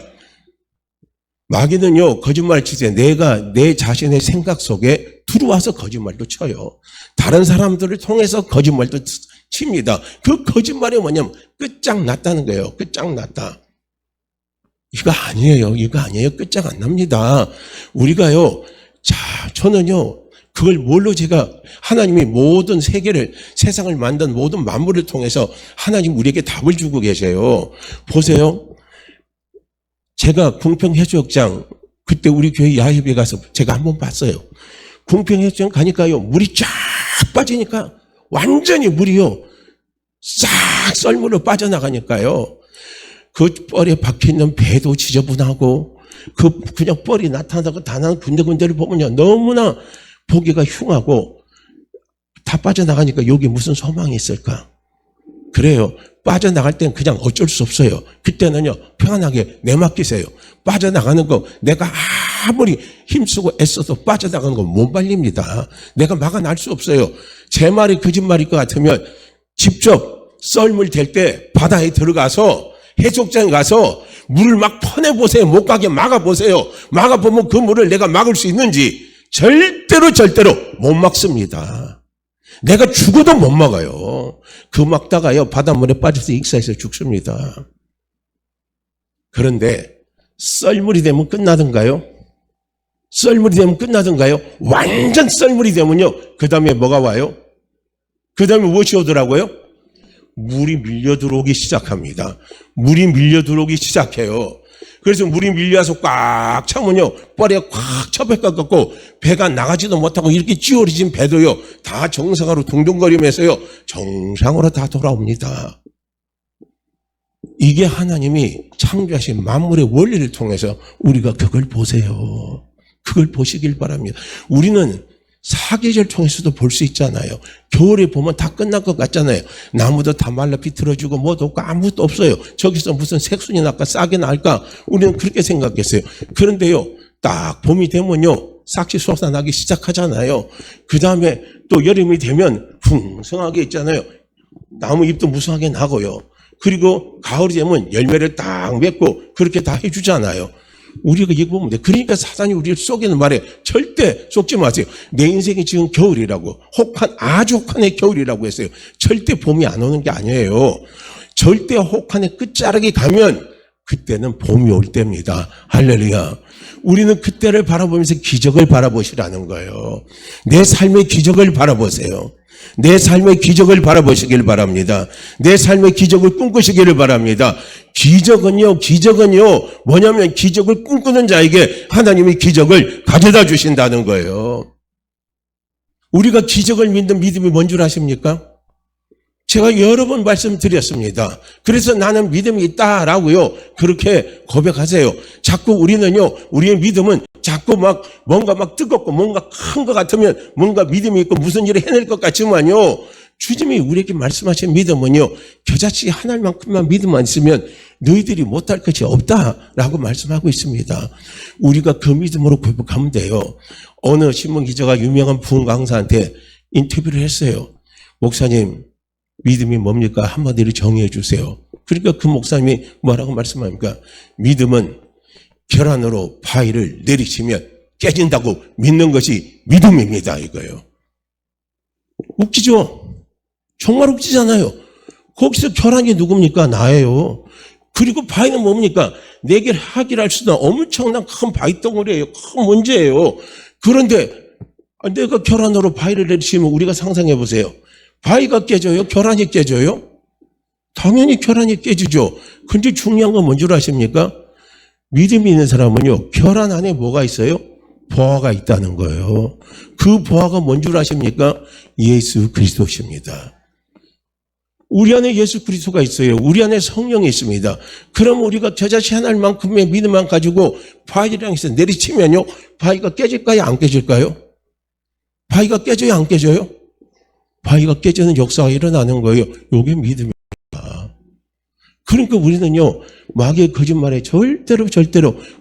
마귀는요 거짓말 치세 내가 내 자신의 생각 속에 들어와서 거짓말도 쳐요. 다른 사람들을 통해서 거짓말도 칩니다. 그 거짓말이 뭐냐면 끝장났다는 거예요. 끝장났다. 이거 아니에요. 끝장 안 납니다. 우리가요. 자, 저는요. 그걸 뭘로 제가 하나님이 모든 세계를 세상을 만든 모든 만물을 통해서 하나님 우리에게 답을 주고 계세요. 보세요. 제가 궁평해수욕장 그때 우리 교회 야협에 가서 제가 한번 봤어요. 궁평해수욕장 가니까요. 물이 쫙 빠지니까 완전히 물이요. 싹 썰물로 빠져나가니까요. 그 뻘에 박혀있는 배도 지저분하고 그냥 뻘이 나타나고 다나는 군데군데를 보면요. 너무나 보기가 흉하고 다 빠져나가니까 여기 무슨 소망이 있을까? 그래요. 빠져나갈 땐 그냥 어쩔 수 없어요. 그때는요. 편안하게 내맡기세요. 빠져나가는 거 내가 아무리 힘쓰고 애써도 빠져나가는 거 못 말립니다. 내가 막아낼 수 없어요. 제 말이 거짓말일 것 같으면 직접 썰물 댈 때 바다에 들어가서 해수욕장에 가서 물을 막 퍼내보세요. 못 가게 막아보세요. 막아보면 그 물을 내가 막을 수 있는지 절대로 못 막습니다. 내가 죽어도 못 막아요. 그 막다가요 바닷물에 빠져서 익사해서 죽습니다. 그런데 썰물이 되면 끝나던가요? 썰물이 되면 끝나던가요? 완전 썰물이 되면요 그 다음에 뭐가 와요? 그 다음에 무엇이 오더라고요? 물이 밀려 들어오기 시작합니다. 물이 밀려 들어오기 시작해요. 그래서 물이 밀려서 꽉 차면요 뻘에 꽉 쳐박혀갖고 배가 나가지도 못하고 이렇게 찌우러진 배도요 다 정상으로 둥둥거리면서요 정상으로 다 돌아옵니다. 이게 하나님이 창조하신 만물의 원리를 통해서 우리가 그걸 보세요. 그걸 보시길 바랍니다. 우리는 사계절 통해서도 볼 수 있잖아요. 겨울에 보면 다 끝날 것 같잖아요. 나무도 다 말라 비틀어지고 뭐도 없고 아무것도 없어요. 저기서 무슨 색순이 날까 싹이 날까 우리는 그렇게 생각했어요. 그런데요, 딱 봄이 되면요, 싹이 솟아나기 시작하잖아요. 그 다음에 또 여름이 되면 풍성하게 있잖아요. 나무 잎도 무성하게 나고요. 그리고 가을이 되면 열매를 딱 맺고 그렇게 다 해주잖아요. 우리가 이거 보면 돼. 그러니까 사단이 우리를 속이는 말에 절대 속지 마세요. 내 인생이 지금 겨울이라고, 아주 혹한의 겨울이라고 했어요. 절대 봄이 안 오는 게 아니에요. 절대 혹한의 끝자락에 가면 그때는 봄이 올 때입니다. 할렐루야. 우리는 그때를 바라보면서 기적을 바라보시라는 거예요. 내 삶의 기적을 바라보세요. 내 삶의 기적을 바라보시길 바랍니다. 내 삶의 기적을 꿈꾸시기를 바랍니다. 기적은요, 뭐냐면 기적을 꿈꾸는 자에게 하나님이 기적을 가져다 주신다는 거예요. 우리가 기적을 믿는 믿음이 뭔 줄 아십니까? 제가 여러 번 말씀드렸습니다. 그래서 나는 믿음이 있다라고요, 그렇게 고백하세요. 자꾸 우리는요, 우리의 믿음은 자꾸 뭔가 뜨겁고 뭔가 큰 것 같으면 뭔가 믿음이 있고 무슨 일을 해낼 것 같지만요, 주님이 우리에게 말씀하신 믿음은요, 겨자씨 하나만큼만 믿음만 있으면 너희들이 못할 것이 없다라고 말씀하고 있습니다. 우리가 그 믿음으로 고백하면 돼요. 어느 신문 기자가 유명한 부흥 강사한테 인터뷰를 했어요. 목사님, 믿음이 뭡니까? 한마디로 정의해 주세요. 그러니까 그 목사님이 뭐라고 말씀합니까? 믿음은 계란으로 바위를 내리치면 깨진다고 믿는 것이 믿음입니다, 이거예요. 웃기죠? 정말 웃기잖아요. 거기서 계란이 누굽니까? 나예요. 그리고 바위는 뭡니까? 내게 하기할 수는 엄청난 큰 바위 덩어리예요. 큰 문제예요. 그런데 내가 계란으로 바위를 내리치면 우리가 상상해 보세요. 바위가 깨져요? 계란이 깨져요? 당연히 계란이 깨지죠. 근데 중요한 건 뭔 줄 아십니까? 믿음이 있는 사람은요, 계란 안에 뭐가 있어요? 보화가 있다는 거예요. 그 보화가 뭔 줄 아십니까? 예수 그리스도십니다. 우리 안에 예수 그리스도가 있어요. 우리 안에 성령이 있습니다. 그럼 우리가 겨자씨 하나만큼의 믿음만 가지고 바위를 향해서 내리치면요, 바위가 깨질까요? 안 깨질까요? 바위가 깨져요? 안 깨져요? 바위가 깨지는 역사가 일어나는 거예요. 이게 믿음입니다. 그러니까 우리는요, 마귀의 거짓말에 절대로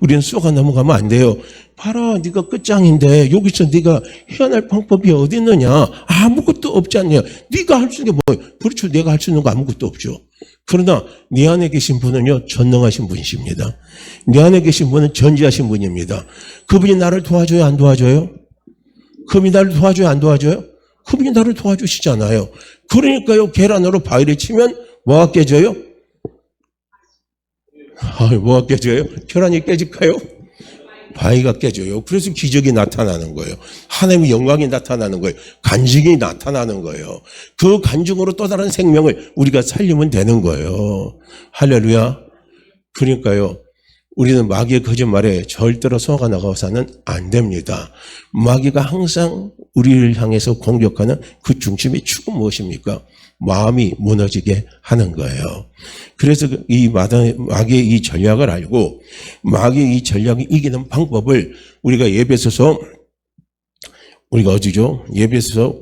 우리는 쏘가 넘어가면 안 돼요. 봐라, 네가 끝장인데 여기서 네가 헤어날 방법이 어디 있느냐? 아무것도 없지 않냐? 네가 할 수 있는 게 뭐예요? 그렇죠, 내가 할 수 있는 거 아무것도 없죠. 그러나 네 안에 계신 분은요, 전능하신 분이십니다. 네 안에 계신 분은 전지하신 분입니다. 그분이 나를 도와줘요, 안 도와줘요? 그분이 나를 도와줘요, 안 도와줘요? 그분이 나를 도와주시잖아요. 그러니까요, 계란으로 바위를 치면 뭐가 깨져요? 뭐가 깨져요? 계란이 깨질까요? 바위가 깨져요. 그래서 기적이 나타나는 거예요. 하나님의 영광이 나타나는 거예요. 간증이 나타나는 거예요. 그 간증으로 또 다른 생명을 우리가 살리면 되는 거예요. 할렐루야. 그러니까요, 우리는 마귀의 거짓말에 절대로 속아 나가서는 안 됩니다. 마귀가 항상 우리를 향해서 공격하는 그 중심의 축은 무엇입니까? 마음이 무너지게 하는 거예요. 그래서 이 마귀의 이 전략을 알고 마귀의 이 전략을 이기는 방법을 우리가 예배소서 우리가 어디죠? 예배소서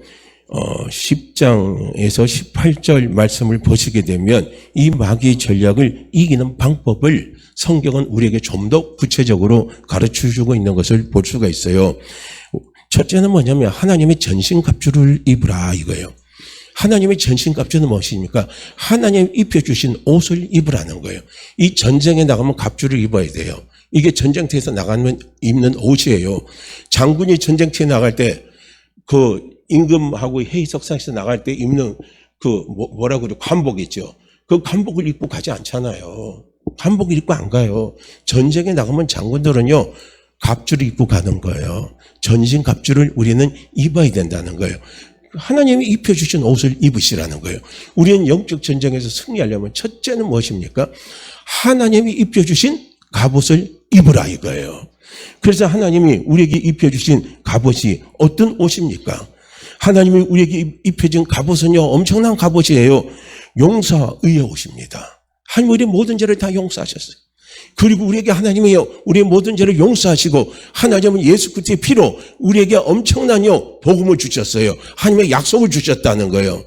10장에서 18절 말씀을 보시게 되면 이 마귀의 전략을 이기는 방법을 성경은 우리에게 좀 더 구체적으로 가르쳐주고 있는 것을 볼 수가 있어요. 첫째는 뭐냐면 하나님의 전신갑주를 입으라 이거예요. 하나님의 전신갑주는 무엇입니까? 하나님 입혀주신 옷을 입으라는 거예요. 이 전쟁에 나가면 갑주를 입어야 돼요. 이게 전쟁터에서 나가면 입는 옷이에요. 장군이 전쟁터에 나갈 때 그 임금하고 회의석상에서 나갈 때 입는 그 뭐라고 그래요? 관복 있죠. 그 관복을 입고 가지 않잖아요. 관복을 입고 안 가요. 전쟁에 나가면 장군들은요, 갑주를 입고 가는 거예요. 전신 갑주를 우리는 입어야 된다는 거예요. 하나님이 입혀주신 옷을 입으시라는 거예요. 우리는 영적 전쟁에서 승리하려면 첫째는 무엇입니까? 하나님이 입혀주신 갑옷을 입으라 이거예요. 그래서 하나님이 우리에게 입혀주신 갑옷이 어떤 옷입니까? 하나님이 우리에게 입혀준 갑옷은요, 엄청난 갑옷이에요. 용서의의 옷입니다. 하나님 우리 모든 죄를 다 용서하셨어요. 그리고 우리에게 하나님이요 우리의 모든 죄를 용서하시고 하나님은 예수 그리스도의 피로 우리에게 엄청난요 복음을 주셨어요. 하나님의 약속을 주셨다는 거예요.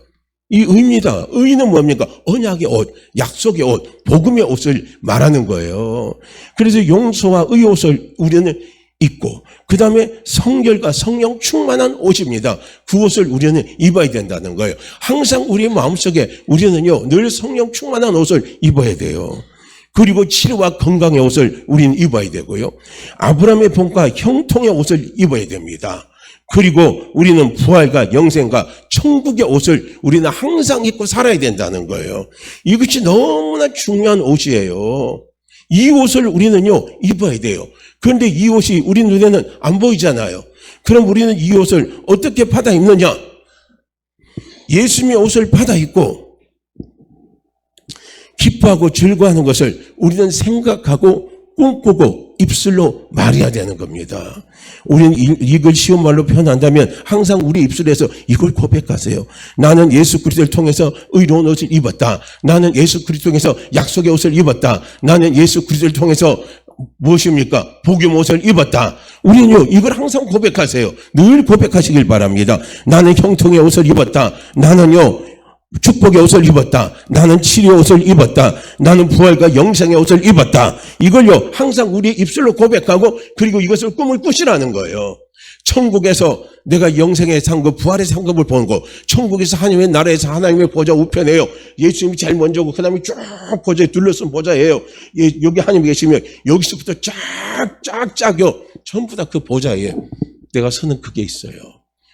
이 의입니다. 의는 뭡니까? 언약의 옷, 약속의 옷, 복음의 옷을 말하는 거예요. 그래서 용서와 의의 옷을 우리는 입고 그 다음에 성결과 성령 충만한 옷입니다. 그 옷을 우리는 입어야 된다는 거예요. 항상 우리의 마음속에 우리는요 늘 성령 충만한 옷을 입어야 돼요. 그리고 치료와 건강의 옷을 우리는 입어야 되고요. 아브라함의 본과 형통의 옷을 입어야 됩니다. 그리고 우리는 부활과 영생과 천국의 옷을 우리는 항상 입고 살아야 된다는 거예요. 이것이 너무나 중요한 옷이에요. 이 옷을 우리는요 입어야 돼요. 그런데 이 옷이 우리 눈에는 안 보이잖아요. 그럼 우리는 이 옷을 어떻게 받아 입느냐? 예수님의 옷을 받아 입고 기뻐하고 즐거워하는 것을 우리는 생각하고 꿈꾸고 입술로 말해야 되는 겁니다. 우리는 이걸 쉬운 말로 표현한다면 항상 우리 입술에서 이걸 고백하세요. 나는 예수 그리스도를 통해서 의로운 옷을 입었다. 나는 예수 그리스도를 통해서 약속의 옷을 입었다. 나는 예수 그리스도를 통해서 무엇입니까? 복음의 옷을 입었다. 우리는요 이걸 항상 고백하세요. 늘 고백하시길 바랍니다. 나는 형통의 옷을 입었다. 나는요 축복의 옷을 입었다. 나는 치료의 옷을 입었다. 나는 부활과 영생의 옷을 입었다. 이걸요 항상 우리 입술로 고백하고 그리고 이것을 꿈을 꾸시라는 거예요. 천국에서 내가 영생의 상급, 부활의 상급을 보고 천국에서 하나님의 나라에서 하나님의 보좌 우편에요. 예수님이 제일 먼저고 그 다음에 쭉 보좌에 둘러쓴 보좌예요. 여기 하나님이 계시면 여기서부터 쫙쫙쫙요 전부 다 그 보좌에 내가 서는 그게 있어요.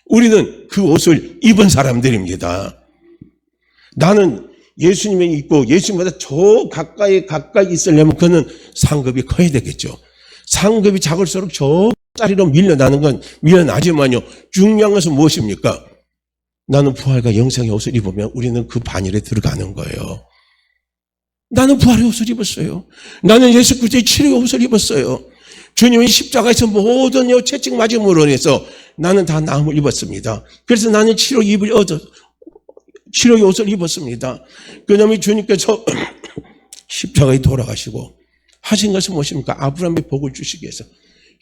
우리는 그 옷을 입은 사람들입니다. 나는 예수님이 있고 예수님보다 저 가까이 있으려면 그는 상급이 커야 되겠죠. 상급이 작을수록 저 자리로 밀려나는 건 밀려나지만요. 중요한 것은 무엇입니까? 나는 부활과 영생의 옷을 입으면 우리는 그 반열에 들어가는 거예요. 나는 부활의 옷을 입었어요. 나는 예수 그리스도의 치료의 옷을 입었어요. 주님이 십자가에서 모든 채찍 맞음으로 인해서 나는 다 나음을 입었습니다. 그래서 나는 치료의 옷을 입었습니다. 그놈이 주님께서 십자가에 돌아가시고 하신 것은 무엇입니까? 아브라함의 복을 주시기 위해서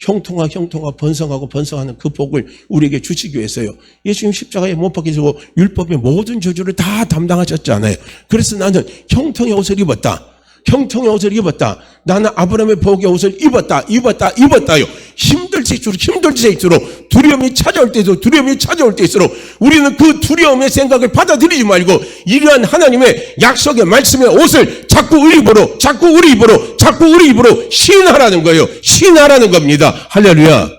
형통하 번성하고 번성하는 그 복을 우리에게 주시기 위해서요. 예수님 십자가에 못 박히시고 율법의 모든 저주를 다 담당하셨잖아요. 그래서 나는 형통의 옷을 입었다. 형통의 옷을 입었다. 나는 아브라함의 복의 옷을 입었다요. 힘들수록 두려움이 찾아올 때일수록 우리는 그 두려움의 생각을 받아들이지 말고 이러한 하나님의 약속의 말씀의 옷을 자꾸 우리 입으로 시인하라는 거예요. 시인하라는 겁니다. 할렐루야.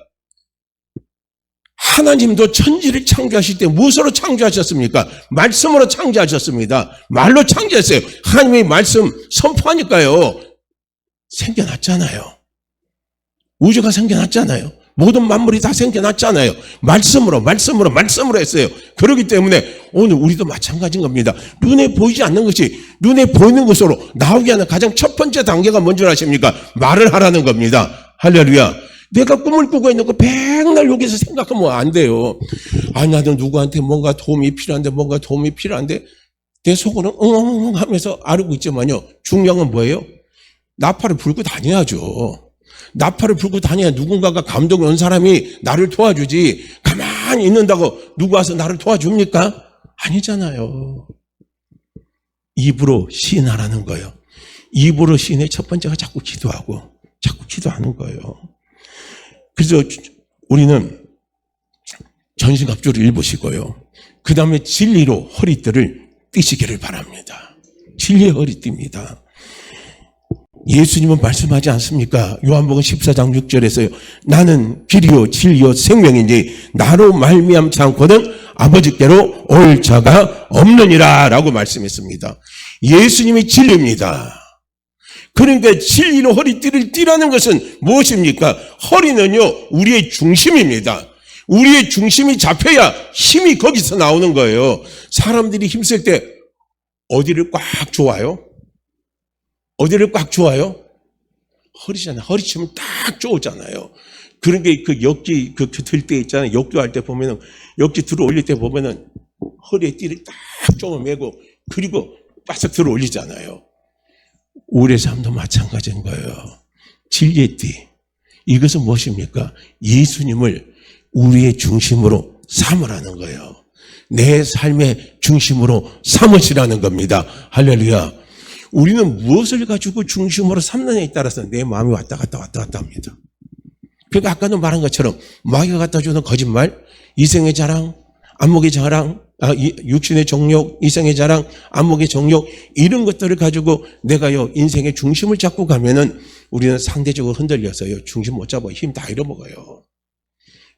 하나님도 천지를 창조하실 때 무엇으로 창조하셨습니까? 말씀으로 창조하셨습니다. 말로 창조했어요. 하나님의 말씀 선포하니까요. 생겨났잖아요. 우주가 생겨났잖아요. 모든 만물이 다 생겨났잖아요. 말씀으로 했어요. 그렇기 때문에 오늘 우리도 마찬가지인 겁니다. 눈에 보이지 않는 것이 눈에 보이는 것으로 나오게 하는 가장 첫 번째 단계가 뭔지 아십니까? 말을 하라는 겁니다. 할렐루야. 내가 꿈을 꾸고 있는 거 백날 여기서 생각하면 안 돼요. 아, 나도 누구한테 뭔가 도움이 필요한데 내 속으로는 응 하면서 앓고 있지만요. 중요한 건 뭐예요? 나팔을 불고 다녀야죠. 나팔을 불고 다녀야 누군가가 감동이 온 사람이 나를 도와주지. 가만히 있는다고 누구 와서 나를 도와줍니까? 아니잖아요. 입으로 시인하라는 거예요. 입으로 시인의 첫 번째가 자꾸 기도하는 거예요. 그래서 우리는 전신갑주를 입으시고요. 그 다음에 진리로 허리띠를 띠시기를 바랍니다. 진리의 허리띠입니다. 예수님은 말씀하지 않습니까? 요한복음 14장 6절에서요. 나는 길이요 진리요 생명이니 나로 말미암지 않고는 아버지께로 올 자가 없느니라 라고 말씀했습니다. 예수님이 진리입니다. 그러니까 진리로 허리띠를 띠라는 것은 무엇입니까? 허리는요 우리의 중심입니다. 우리의 중심이 잡혀야 힘이 거기서 나오는 거예요. 사람들이 힘쓸 때 어디를 꽉 조아요? 허리잖아요. 허리 치면 딱 조잖아요. 그런 게 그 역기 들 때 있잖아요. 역도할 때 보면은 역기 들어 올릴 때 보면은 허리에 띠를 딱 조아 매고 그리고 바싹 들어 올리잖아요. 우리의 삶도 마찬가지인 거예요. 진리의 띠. 이것은 무엇입니까? 예수님을 우리의 중심으로 삼으라는 거예요. 내 삶의 중심으로 삼으시라는 겁니다. 할렐루야. 우리는 무엇을 가지고 중심으로 삼느냐에 따라서 내 마음이 왔다 갔다 합니다. 그러니까 아까도 말한 것처럼 마귀가 갖다 주는 거짓말, 이생의 자랑, 안목의 자랑, 육신의 정욕, 이생의 자랑, 안목의 정욕, 이런 것들을 가지고 내가요 인생의 중심을 잡고 가면은 우리는 상대적으로 흔들려서요 중심 못 잡아 힘 다 잃어먹어요.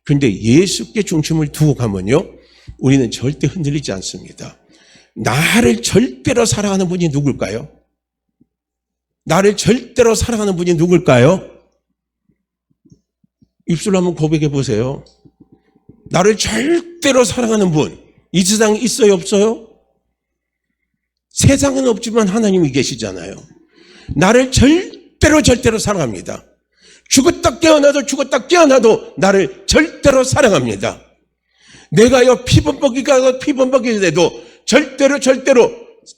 그런데 예수께 중심을 두고 가면요 우리는 절대 흔들리지 않습니다. 나를 절대로 사랑하는 분이 누굴까요? 나를 절대로 사랑하는 분이 누굴까요? 입술로 한번 고백해 보세요. 나를 절대로 사랑하는 분, 이 세상에 있어요, 없어요? 세상은 없지만 하나님이 계시잖아요. 나를 절대로 사랑합니다. 죽었다 깨어나도 나를 절대로 사랑합니다. 내가요 피범벅이가 돼도 절대로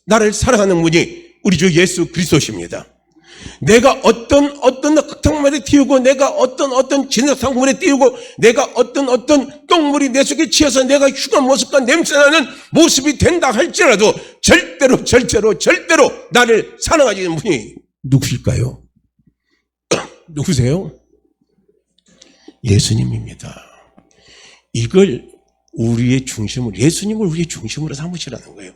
나를 사랑하는 분이 우리 주 예수 그리스도십니다. 내가 어떤 흙탕물에 띄우고 내가 어떤 진흙탕물에 띄우고 내가 어떤 똥물이 내 속에 치여서 내가 흉한 모습과 냄새나는 모습이 된다 할지라도 절대로 나를 사랑하시는 분이 누구실까요? 누구세요? 예수님입니다. 이걸 우리의 중심을, 예수님을 우리의 중심으로 삼으시라는 거예요.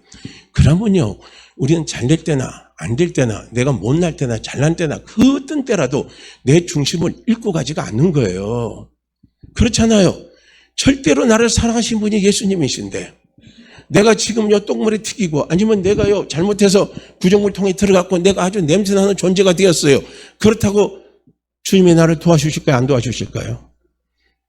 그러면요 우리는 잘 될 때나 안 될 때나 내가 못날 때나 잘난 때나 그 어떤 때라도 내 중심을 잃고 가지가 않는 거예요. 그렇잖아요. 절대로 나를 사랑하신 분이 예수님이신데 내가 지금요 똥물에 튀기고 아니면 내가요 잘못해서 부정물통에 들어갔고 내가 아주 냄새나는 존재가 되었어요. 그렇다고 주님이 나를 도와주실까요? 안 도와주실까요?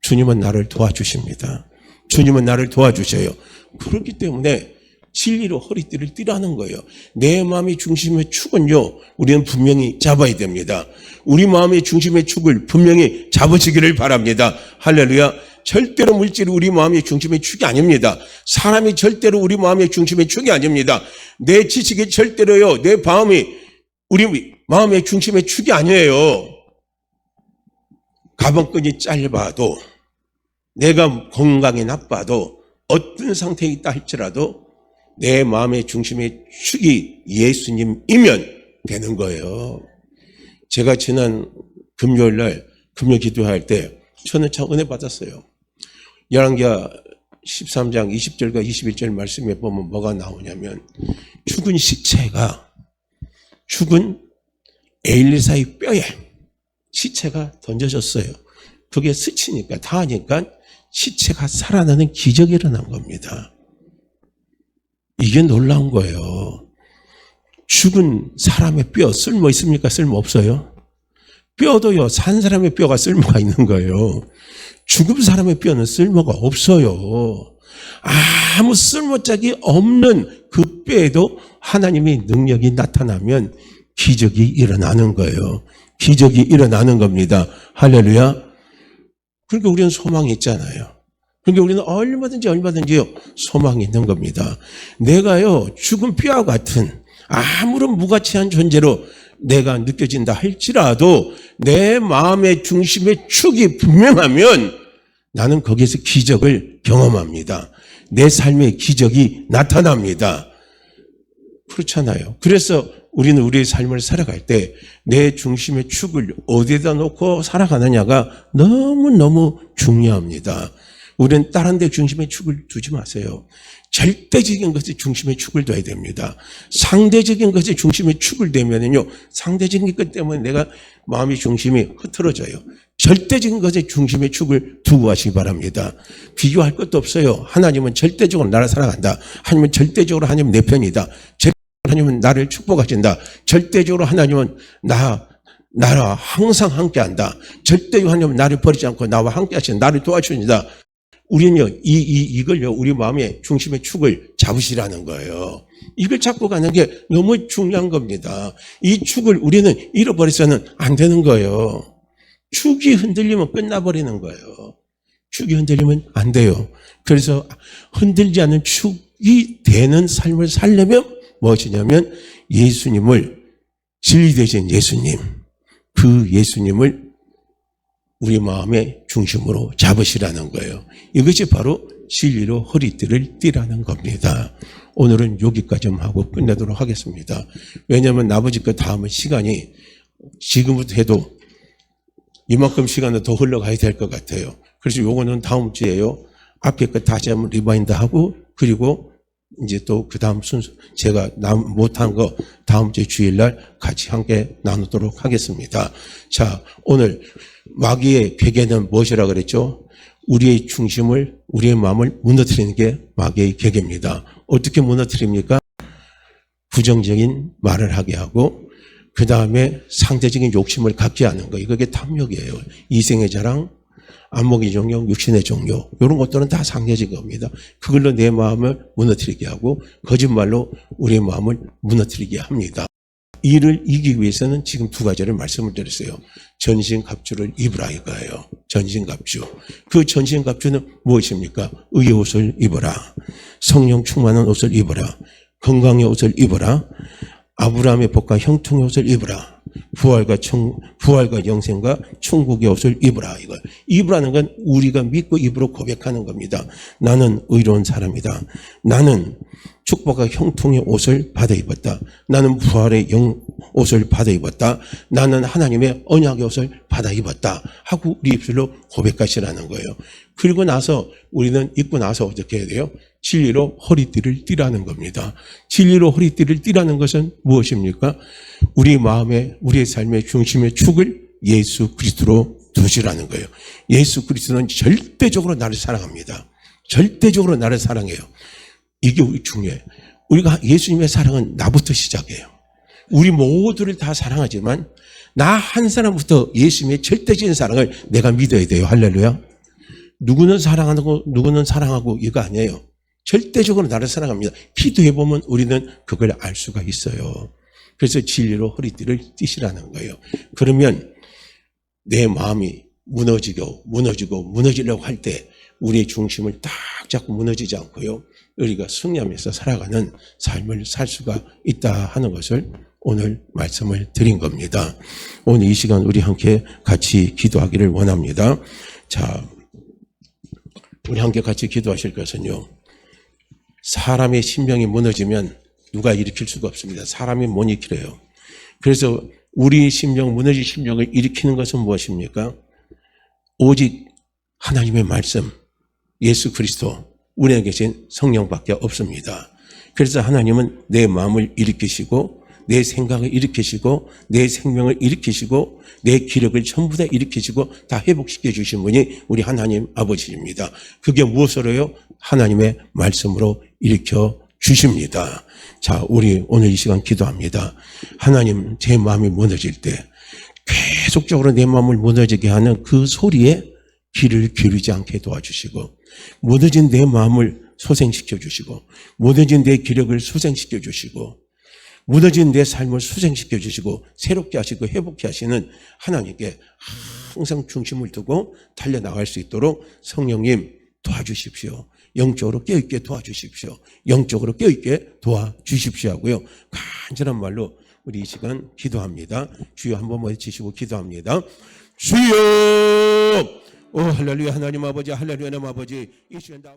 주님은 나를 도와주십니다. 주님은 나를 도와주셔요. 그렇기 때문에 진리로 허리띠를 띠라는 거예요. 내 마음의 중심의 축은요 우리는 분명히 잡아야 됩니다. 우리 마음의 중심의 축을 분명히 잡으시기를 바랍니다. 할렐루야. 절대로 물질이 우리 마음의 중심의 축이 아닙니다. 사람이 절대로 우리 마음의 중심의 축이 아닙니다. 내 지식이 절대로요 내 마음이 우리 마음의 중심의 축이 아니에요. 가방끈이 짧아도 내가 건강이 나빠도 어떤 상태에 있다 할지라도 내 마음의 중심의 축이 예수님이면 되는 거예요. 제가 지난 금요일날 금요 기도할 때 저는 참 은혜 받았어요. 열왕기하 13장 20절과 21절 말씀에 보면 뭐가 나오냐면 죽은 엘리사의 뼈에 시체가 던져졌어요. 그게 스치니까 닿으니까 시체가 살아나는 기적이 일어난 겁니다. 이게 놀라운 거예요. 죽은 사람의 뼈 쓸모 있습니까? 쓸모 없어요? 뼈도요 산 사람의 뼈가 쓸모가 있는 거예요. 죽은 사람의 뼈는 쓸모가 없어요. 아무 쓸모짝이 없는 그 뼈에도 하나님의 능력이 나타나면 기적이 일어나는 거예요. 기적이 일어나는 겁니다. 할렐루야. 그러니까 우리는 소망이 있잖아요. 그러니까 우리는 얼마든지요 소망이 있는 겁니다. 내가요 죽은 뼈와 같은 아무런 무가치한 존재로 내가 느껴진다 할지라도 내 마음의 중심의 축이 분명하면 나는 거기에서 기적을 경험합니다. 내 삶의 기적이 나타납니다. 그렇잖아요. 그래서 우리는 우리의 삶을 살아갈 때 내 중심의 축을 어디에다 놓고 살아가느냐가 너무너무 중요합니다. 우리는 다른 데 중심의 축을 두지 마세요. 절대적인 것에 중심의 축을 둬야 됩니다. 상대적인 것에 중심의 축을 두면요 상대적인 것 때문에 내가 마음의 중심이 흐트러져요. 절대적인 것에 중심의 축을 두고 하시기 바랍니다. 비교할 것도 없어요. 하나님은 절대적으로 나를 사랑한다. 하나님은 절대적으로 하나님은 내 편이다. 하나님은 나를 축복하신다. 절대적으로 하나님은 나와 항상 함께한다. 절대적으로 하나님은 나를 버리지 않고 나와 함께하신다. 나를 도와주신다. 우리는요 이걸요 우리 마음의 중심의 축을 잡으시라는 거예요. 이걸 잡고 가는 게 너무 중요한 겁니다. 이 축을 우리는 잃어버려서는 안 되는 거예요. 축이 흔들리면 끝나버리는 거예요. 축이 흔들리면 안 돼요. 그래서 흔들지 않는 축이 되는 삶을 살려면 무엇이냐면 예수님을 진리 되신 예수님, 그 예수님을 우리 마음의 중심으로 잡으시라는 거예요. 이것이 바로 진리로 허리띠를 띠라는 겁니다. 오늘은 여기까지만 하고 끝내도록 하겠습니다. 왜냐하면 아버지 그 다음은 시간이 지금부터 해도 이만큼 시간은 더 흘러가야 될 것 같아요. 그래서 요거는 다음 주에요. 앞에 거 다시 한번 리바인드 하고, 그리고 이제 또 그 다음 순서, 제가 못한 거 다음 주 주일날 같이 함께 나누도록 하겠습니다. 자, 오늘 마귀의 계계는 무엇이라 그랬죠? 우리의 중심을, 우리의 마음을 무너뜨리는 게 마귀의 계계입니다. 어떻게 무너뜨립니까? 부정적인 말을 하게 하고, 그 다음에 상대적인 욕심을 갖게 하는 거. 이게 탐욕이에요. 이생의 자랑, 안목의 종욕, 육신의 종욕, 이런 것들은 다 상대적인 겁니다. 그걸로 내 마음을 무너뜨리게 하고 거짓말로 우리의 마음을 무너뜨리게 합니다. 이를 이기기 위해서는 지금 두 가지를 말씀을 드렸어요. 전신갑주를 입으라 이거예요. 전신갑주. 그 전신갑주는 무엇입니까? 의의 옷을 입어라. 성령 충만한 옷을 입어라. 건강의 옷을 입어라. 아브라함의 복과 형통의 옷을 입으라. 부활과 영생과 천국의 옷을 입으라. 이거 입으라는 건 우리가 믿고 입으로 고백하는 겁니다. 나는 의로운 사람이다. 나는 축복과 형통의 옷을 받아 입었다. 나는 부활의 옷을 받아 입었다. 나는 하나님의 언약의 옷을 받아 입었다. 하고 우리 입술로 고백하시라는 거예요. 그리고 나서 우리는 입고 나서 어떻게 해야 돼요? 진리로 허리띠를 띠라는 겁니다. 진리로 허리띠를 띠라는 것은 무엇입니까? 우리 마음의, 우리의 삶의 중심의 축을 예수 그리스도로 두시라는 거예요. 예수 그리스도는 절대적으로 나를 사랑합니다. 절대적으로 나를 사랑해요. 이게 중요해요. 우리가 예수님의 사랑은 나부터 시작해요. 우리 모두를 다 사랑하지만 나 한 사람부터 예수님의 절대적인 사랑을 내가 믿어야 돼요. 할렐루야. 누구는 사랑하고 누구는 사랑하고 이거 아니에요. 절대적으로 나를 사랑합니다. 기도해보면 우리는 그걸 알 수가 있어요. 그래서 진리로 허리띠를 띠시라는 거예요. 그러면 내 마음이 무너지려고 할 때 우리의 중심을 딱 잡고 무너지지 않고요. 우리가 승리하면서 살아가는 삶을 살 수가 있다 하는 것을 오늘 말씀을 드린 겁니다. 오늘 이 시간 우리 함께 같이 기도하기를 원합니다. 자, 우리 함께 같이 기도하실 것은요. 사람의 심령이 무너지면 누가 일으킬 수가 없습니다. 사람이 못 일으켜요. 그래서 우리 심령, 무너진 심령을 일으키는 것은 무엇입니까? 오직 하나님의 말씀, 예수 그리스도, 우리 안에 계신 성령밖에 없습니다. 그래서 하나님은 내 마음을 일으키시고 내 생각을 일으키시고 내 생명을 일으키시고 내 기력을 전부 다 일으키시고 다 회복시켜 주신 분이 우리 하나님 아버지입니다. 그게 무엇으로요? 하나님의 말씀으로 일으켜 주십니다. 자, 우리 오늘 이 시간 기도합니다. 하나님, 제 마음이 무너질 때 계속적으로 내 마음을 무너지게 하는 그 소리에 귀를 기울이지 않게 도와주시고 무너진 내 마음을 소생시켜 주시고 무너진 내 기력을 소생시켜 주시고 무너진 내 삶을 수생시켜 주시고 새롭게 하시고 회복케 하시는 하나님께 항상 중심을 두고 달려나갈 수 있도록 성령님 도와주십시오. 영적으로 깨어있게 도와주십시오. 영적으로 깨어있게 도와주십시오 하고요. 간절한 말로 우리 이 시간 기도합니다. 주여 한번 외치시고 기도합니다. 주여! 오 할렐루야 하나님 아버지, 할렐루야 하나님 아버지, 이 시간 다